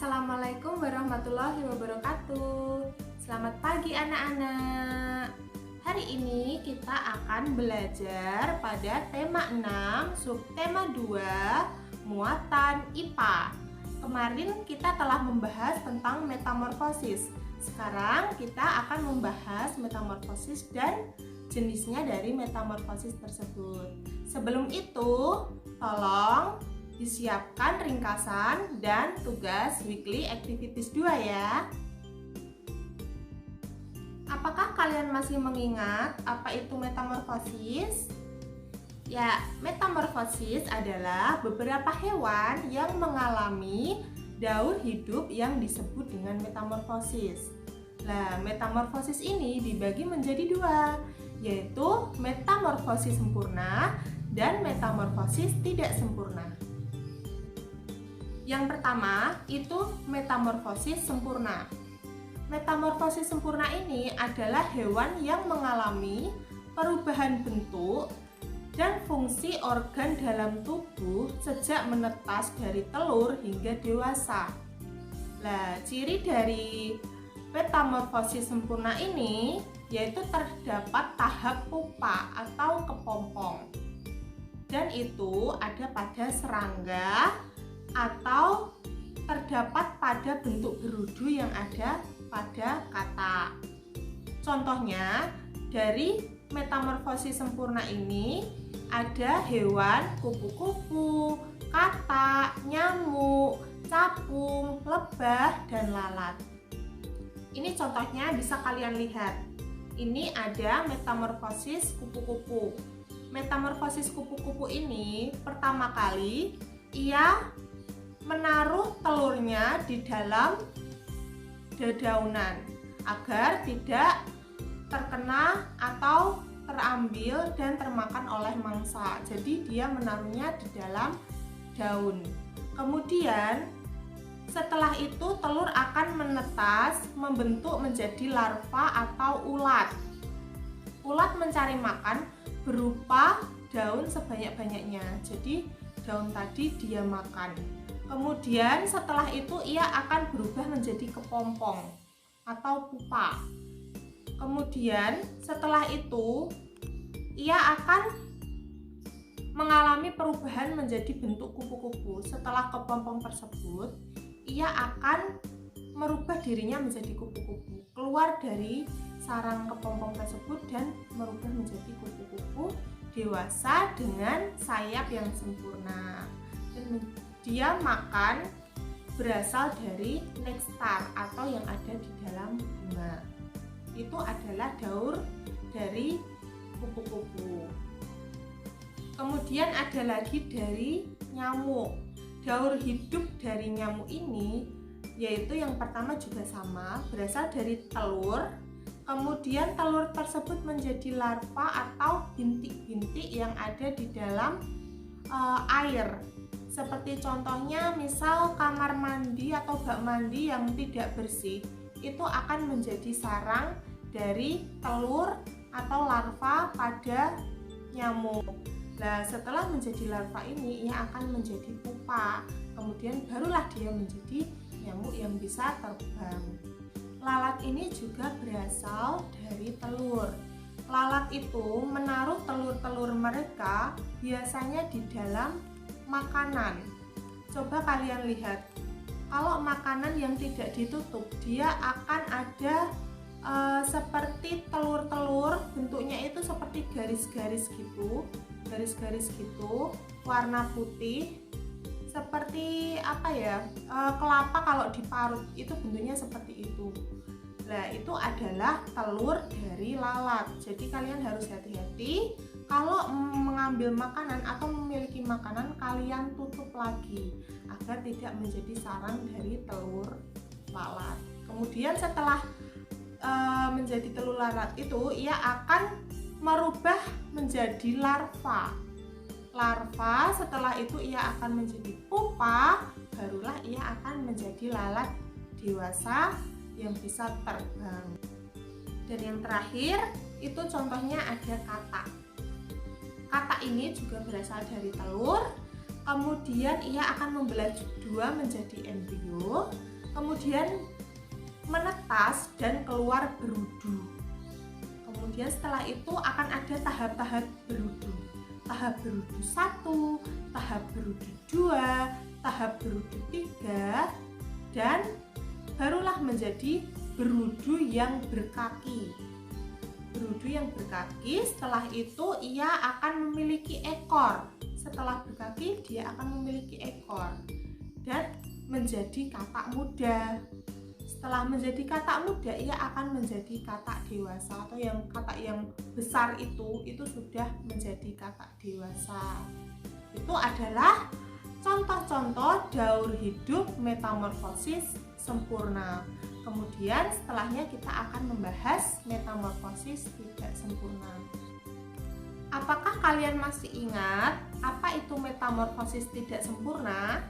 Assalamualaikum warahmatullahi wabarakatuh. Selamat pagi anak-anak. Hari ini kita akan belajar pada tema 6, subtema 2, muatan IPA. Kemarin kita telah membahas tentang metamorfosis. Sekarang kita akan membahas metamorfosis dan jenisnya dari metamorfosis tersebut. Sebelum itu, tolong disiapkan ringkasan dan tugas weekly activities 2 ya. Apakah kalian masih mengingat apa itu metamorfosis? Ya, metamorfosis adalah beberapa hewan yang mengalami daur hidup yang disebut dengan metamorfosis. Nah, metamorfosis ini dibagi menjadi dua, yaitu metamorfosis sempurna dan metamorfosis tidak sempurna. Yang pertama itu metamorfosis sempurna. Metamorfosis sempurna ini adalah hewan yang mengalami perubahan bentuk dan fungsi organ dalam tubuh sejak menetas dari telur hingga dewasa. Nah, ciri dari metamorfosis sempurna ini yaitu terdapat tahap pupa atau kepompong. Dan itu ada pada serangga atau terdapat pada bentuk berudu yang ada pada katak. Contohnya dari metamorfosis sempurna ini ada hewan kupu-kupu, katak, nyamuk, capung, lebah, dan lalat. Ini contohnya bisa kalian lihat. Ini ada metamorfosis kupu-kupu. Metamorfosis kupu-kupu ini pertama kali ia menaruh telurnya di dalam dedaunan agar tidak terkena atau terambil dan termakan oleh mangsa. Jadi dia menaruhnya di dalam daun. Kemudian setelah itu telur akan menetas membentuk menjadi larva atau ulat. Ulat mencari makan berupa daun sebanyak-banyaknya. Jadi daun tadi dia makan. Kemudian setelah itu ia akan berubah menjadi kepompong atau pupa. Kemudian setelah itu ia akan mengalami perubahan menjadi bentuk kupu-kupu. Setelah kepompong tersebut, ia akan merubah dirinya menjadi kupu-kupu, keluar dari sarang kepompong tersebut dan merubah menjadi kupu-kupu dewasa dengan sayap yang sempurna. Dan dia makan berasal dari nektar atau yang ada di dalam bunga. Itu adalah daur dari kupu-kupu. Kemudian ada lagi dari nyamuk. Daur hidup dari nyamuk ini yaitu yang pertama juga sama, berasal dari telur. Kemudian telur tersebut menjadi larva atau bintik-bintik yang ada di dalam air. Seperti contohnya misal kamar mandi atau bak mandi yang tidak bersih, itu akan menjadi sarang dari telur atau larva pada nyamuk. Nah, setelah menjadi larva ini ia akan menjadi pupa. Kemudian barulah dia menjadi nyamuk yang bisa terbang. Lalat ini juga berasal dari telur. Lalat itu menaruh telur-telur mereka biasanya di dalam makanan. Coba kalian lihat, kalau makanan yang tidak ditutup, dia akan ada seperti telur-telur, bentuknya itu seperti garis-garis gitu, warna putih, seperti apa ya, kelapa kalau diparut itu bentuknya seperti itu. Nah, itu adalah telur dari lalat. Jadi kalian harus hati-hati kalau mengambil makanan atau memiliki makanan, kalian tutup lagi agar tidak menjadi sarang dari telur lalat. Kemudian setelah menjadi telur lalat itu ia akan merubah menjadi larva. Larva setelah itu ia akan menjadi pupa, barulah ia akan menjadi lalat dewasa yang bisa terbang. Dan yang terakhir itu contohnya ada katak. Katak ini juga berasal dari telur, kemudian ia akan membelah dua menjadi embrio. kemudian menetas dan keluar berudu. Kemudian setelah itu akan ada tahap-tahap berudu. Tahap berudu 1, tahap berudu 2, tahap berudu 3, dan barulah menjadi berudu yang berkaki. Berudu yang berkaki, setelah itu ia akan memiliki ekor. Setelah berkaki, dia akan memiliki ekor dan menjadi katak muda. Setelah menjadi katak muda, ia akan menjadi katak dewasa, atau yang katak yang besar itu sudah menjadi katak dewasa. Itu adalah contoh-contoh daur hidup metamorfosis sempurna. Kemudian setelahnya kita akan membahas metamorfosis tidak sempurna. Apakah kalian masih ingat apa itu metamorfosis tidak sempurna?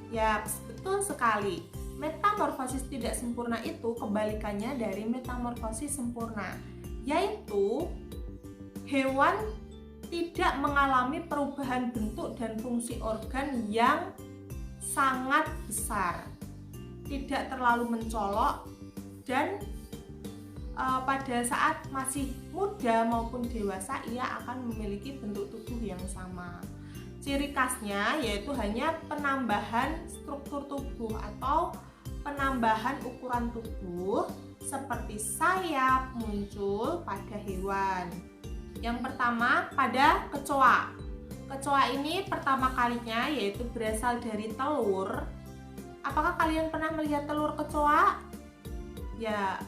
Ya, betul sekali. Metamorfosis tidak sempurna itu kebalikannya dari metamorfosis sempurna, yaitu hewan tidak mengalami perubahan bentuk dan fungsi organ yang sangat besar, tidak terlalu mencolok, dan pada saat masih muda maupun dewasa ia akan memiliki bentuk tubuh yang sama. Ciri khasnya yaitu hanya penambahan struktur tubuh atau penambahan ukuran tubuh seperti sayap muncul pada hewan. Yang pertama pada kecoa. Kecoa ini pertama kalinya yaitu berasal dari telur. Apakah kalian pernah melihat telur kecoa? Ya,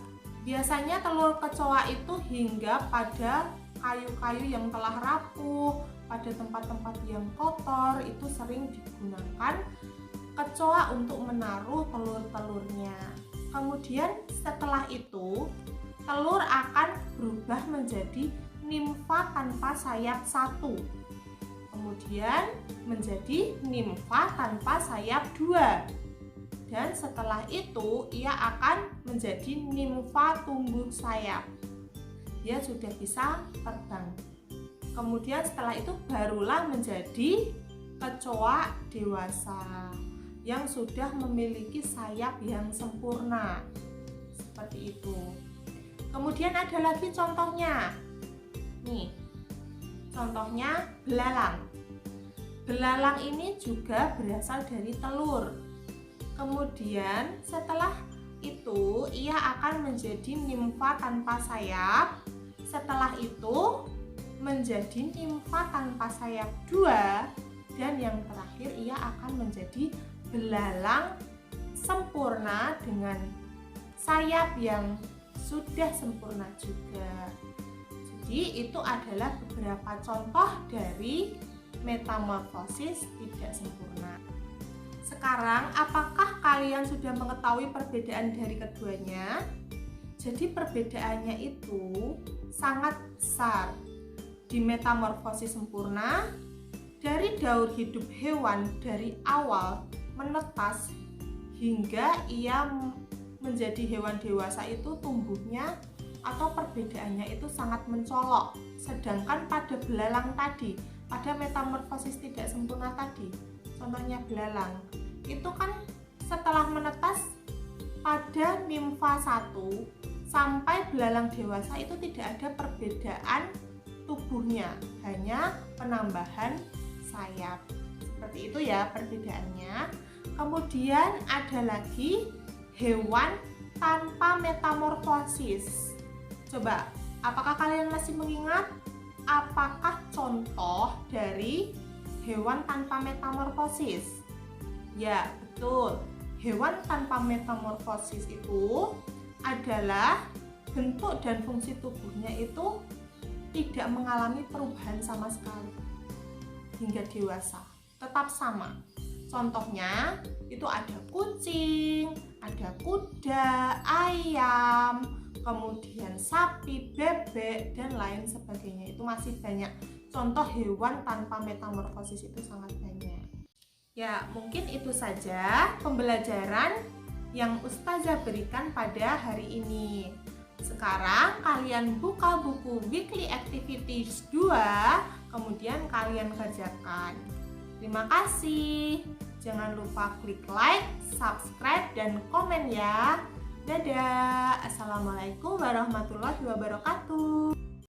biasanya telur kecoa itu hingga pada kayu-kayu yang telah rapuh, pada tempat-tempat yang kotor itu sering digunakan kecoa untuk menaruh telur-telurnya. Kemudian setelah itu telur akan berubah menjadi nimfa tanpa sayap 1. Kemudian menjadi nimfa tanpa sayap 2. Dan setelah itu ia akan menjadi nimfa tumbuh sayap. Dia sudah bisa terbang. Kemudian setelah itu barulah menjadi kecoa dewasa yang sudah memiliki sayap yang sempurna. Seperti itu. Kemudian ada lagi contohnya. Nih. Contohnya belalang. Belalang ini juga berasal dari telur. Kemudian setelah itu ia akan menjadi nimfa tanpa sayap. Setelah itu menjadi nimfa tanpa sayap 2, dan yang terakhir ia akan menjadi belalang sempurna dengan sayap yang sudah sempurna juga. Jadi itu adalah beberapa contoh dari metamorfosis tidak sempurna. Sekarang, apakah kalian sudah mengetahui perbedaan dari keduanya? Jadi perbedaannya itu sangat besar. Di metamorfosis sempurna, dari daur hidup hewan dari awal menetas hingga ia menjadi hewan dewasa itu tumbuhnya atau perbedaannya itu sangat mencolok. Sedangkan pada belalang tadi, pada metamorfosis tidak sempurna tadi, contohnya belalang, itu kan setelah menetas pada nimfa 1 sampai belalang dewasa itu tidak ada perbedaan tubuhnya, hanya penambahan sayap. Seperti itu ya perbedaannya. Kemudian ada lagi hewan tanpa metamorfosis. Coba, apakah kalian masih mengingat apakah contoh dari hewan tanpa metamorfosis? Ya, betul. Hewan tanpa metamorfosis itu adalah bentuk dan fungsi tubuhnya itu tidak mengalami perubahan sama sekali hingga dewasa, tetap sama. Contohnya itu ada kucing, ada kuda, ayam, kemudian sapi, bebek, dan lain sebagainya. Itu masih banyak contoh hewan tanpa metamorfosis, itu sangat banyak. Ya, mungkin itu saja pembelajaran yang Ustazah berikan pada hari ini. Sekarang kalian buka buku Weekly Activities 2, kemudian kalian kerjakan. Terima kasih. Jangan lupa klik like, subscribe, dan komen ya. Dadah. Assalamualaikum warahmatullahi wabarakatuh.